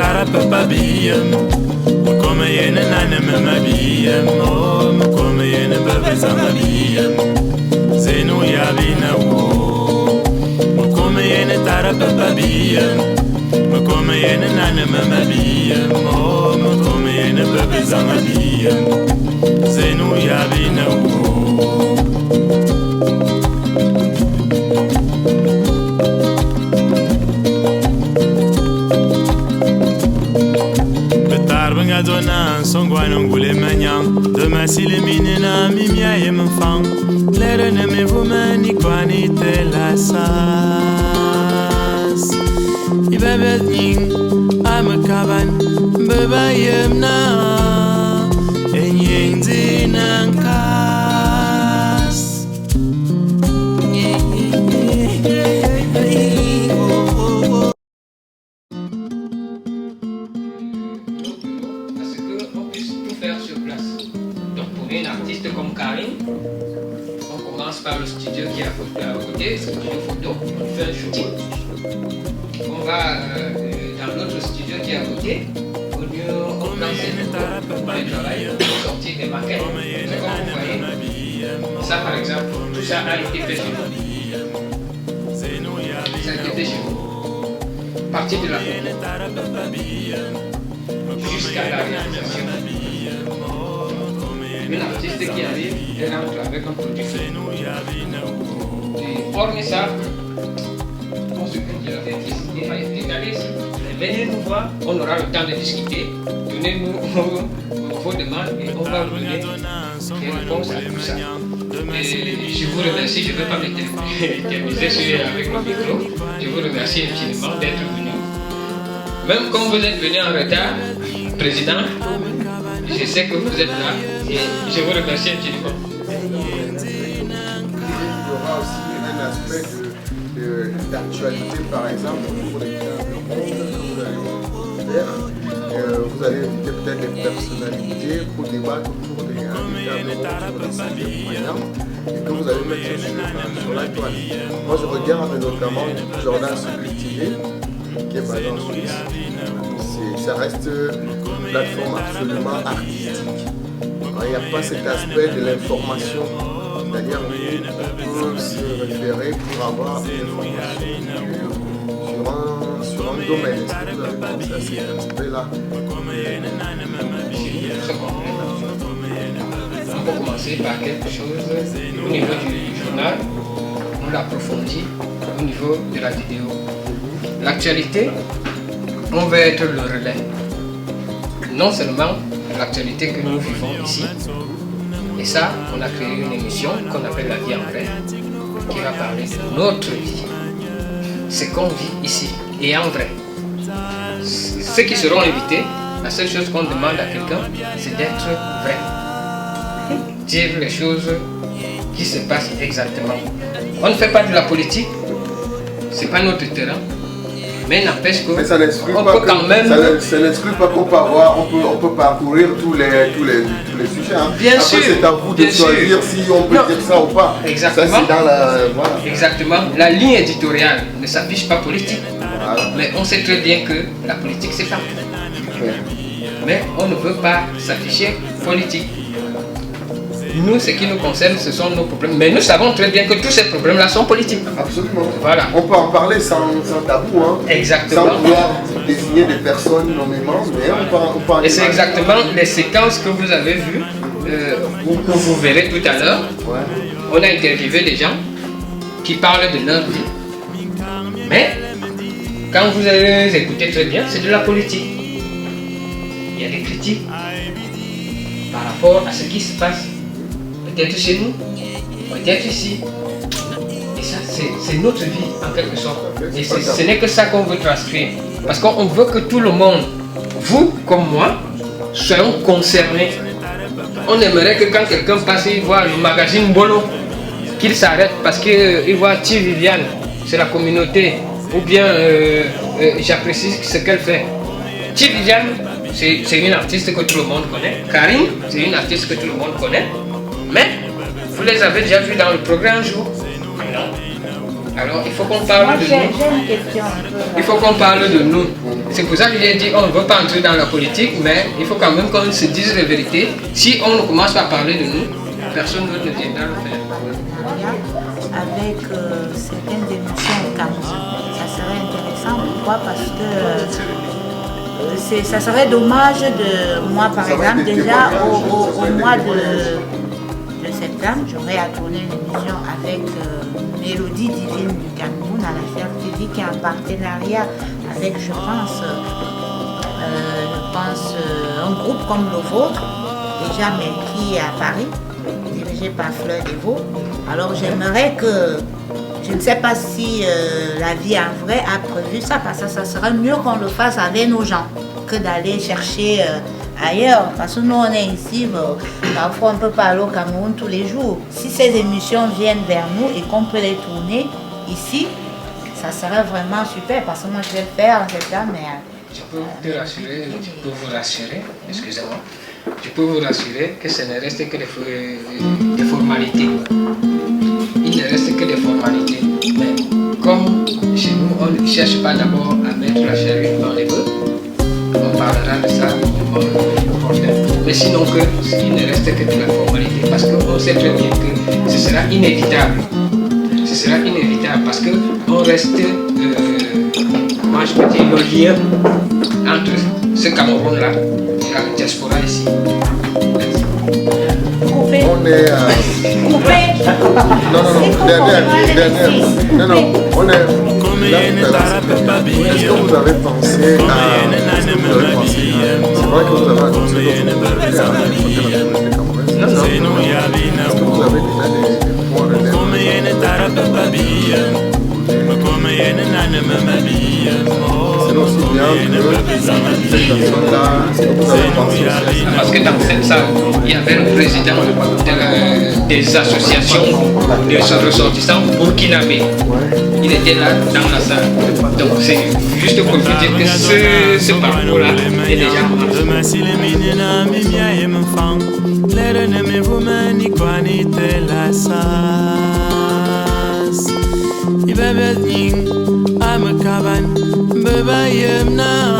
tarapapabiyam Mukome yene nane memabiyam Oh, mukome yene babezamabiyam Zenu yabina wo Mukome yene tarapapabiyam Mukome yene nane memabiyam Oh, mukome yene babezamabiyam Zenu yabina wo Dona songwana ngule manyang Dema sile minena mimia ye mfang Lere ne me vumani kwani te la sas Ibebe nying amakaban Beba yemna Enying zinang kas Comme Karine, on commence par le studio qui est à côté, le studio photo, on fait un shooting. On va dans l'autre studio qui est à côté, on lance des photos, on les travaille, on sortit des maquettes. C'est comme vous voyez, ça par exemple, tout ça a été fait chez nous. Ça a été fait chez nous. Partir de la photo jusqu'à la réalisation. Une artiste qui arrive, elle entre avec un produit. Et hormis ça, on se compte de la fête. Venez nous voir, on aura le temps de discuter. Donnez-nous vos demandes et on va vous donner des réponses à tout ça. Et je vous remercie, je ne vais pas m'éterniser avec le micro. Je vous remercie infiniment d'être venu. Même quand vous êtes venu en retard, Président, je sais que vous êtes là et je vous remercie infiniment. Il y aura aussi un aspect d'actualité, par exemple, pour les tables rondes que vous allez faire. Vous allez inviter peut-être des personnalités pour débattre autour des tables rondes sur des sujets poignants et que vous allez mettre sur la toile. Moi, je regarde notamment Jordan Cultivé, qui est basé en Suisse. Ça reste une plateforme absolument artistique. Il n'y a pas cet aspect de l'information, c'est-à-dire qu'on peut se référer pour avoir une information sur un domaine. Est-ce que vous avez pensé à cet aspect-là? On peut commencer par quelque chose au niveau du journal, on l'approfondit au niveau de la vidéo. L'actualité, on veut être le relais. Non seulement l'actualité que nous vivons ici, et ça, on a créé une émission qu'on appelle La Vie en vrai, qui va parler de notre vie, ce qu'on vit ici et en vrai. Ceux qui seront invités, la seule chose qu'on demande à quelqu'un, c'est d'être vrai. Dire les choses qui se passent exactement. On ne fait pas de la politique, c'est pas notre terrain. Mais n'empêche que ça n'exclut on pas peut quand même... Ça n'exclut pas qu'on peut avoir, on peut parcourir tous les sujets. Hein. Bien Après, sûr. c'est à vous de choisir si on peut dire ça ou pas. Exactement. Ça, c'est dans la... Voilà. Exactement. La ligne éditoriale ne s'affiche pas politique. Voilà. Mais on sait très bien que la politique c'est partout. Ouais. Mais on ne veut pas s'afficher politique. Nous, ce qui nous concerne, ce sont nos problèmes. Mais nous savons très bien que tous ces problèmes-là sont politiques. Absolument. Voilà. On peut en parler sans tabou, hein. Exactement. Sans vouloir désigner des personnes nommément, mais on peut en Et c'est imaginer. exactement les séquences que vous avez vues, ou que vous verrez tout à l'heure. Ouais. On a interviewé des gens qui parlent de leur vie. Mais, quand vous allez écouter très bien, c'est de la politique. Il y a des critiques par rapport à ce qui se passe. Peut-être chez nous, peut-être ici. Et ça, c'est notre vie en quelque sorte. Et ce n'est que ça qu'on veut transcrire. Parce qu'on veut que tout le monde, vous comme moi, soyons concernés. On aimerait que quand quelqu'un passe, il voit le magazine Bolo, qu'il s'arrête parce qu'il voit Ti Viviane, c'est la communauté. Ou bien j'apprécie ce qu'elle fait. Ti Viviane, c'est une artiste que tout le monde connaît. Karine, c'est une artiste que tout le monde connaît. Mais vous les avez déjà vus dans le programme un jour? Non. Alors il faut qu'on parle de J'ai nous. une question un peu. Il faut qu'on parle de nous. C'est pour ça que j'ai dit on ne veut pas entrer dans la politique, mais il faut quand même qu'on se dise la vérité. Si on ne commence pas à parler de nous, personne ne viendra le faire. Avec certaines émissions au Cameroun, ça serait intéressant. Pourquoi? Parce que ça serait dommage de moi, par exemple, déjà au mois de septembre, j'aurais à tourner une émission avec Mélodie Divine du Cameroun à la Chère TV qui est en partenariat avec, je pense, un groupe comme le vôtre, déjà mais qui est à Paris, dirigé par Fleur Devaux. Alors j'aimerais que, je ne sais pas si la vie en vrai a prévu ça, parce que ça serait mieux qu'on le fasse avec nos gens que d'aller chercher ailleurs. Parce que nous on est ici, parfois on ne peut pas aller au Cameroun tous les jours. Si ces émissions viennent vers nous et qu'on peut les tourner ici, ça serait vraiment super, parce que moi je vais le faire en septembre, mais... Je peux vous rassurer, excusez-moi, je peux vous rassurer que ce ne reste que des formalités. Il ne reste que des formalités. Mais comme chez nous, on ne cherche pas d'abord à mettre la charrue dans les bœufs, on parlera de ça au moment opportun. Mais sinon, il ne reste que de la formalité, parce qu'on sait très bien que ce sera inévitable. Ce sera inévitable parce qu'on reste, moi je peux dire, le lien entre ce Cameroun-là et la diaspora ici. Coupé. On est... Coupé. Non, on est... Là, est-ce que vous avez pensé à... C'est vrai que vous avez annoncé votre projet à la communauté camerounaise. Est-ce que vous avez déjà des points de c'est aussi bien que cette personne-là, est-ce que vous avez pensé aussi à ça? Parce que dans cette salle, il y avait le président des associations de ressortissants burkinabés. Il était là dans la salle. Donc c'est juste pour vous dire que ce parcours-là est déjà I'm a cabin, baby, I'm now.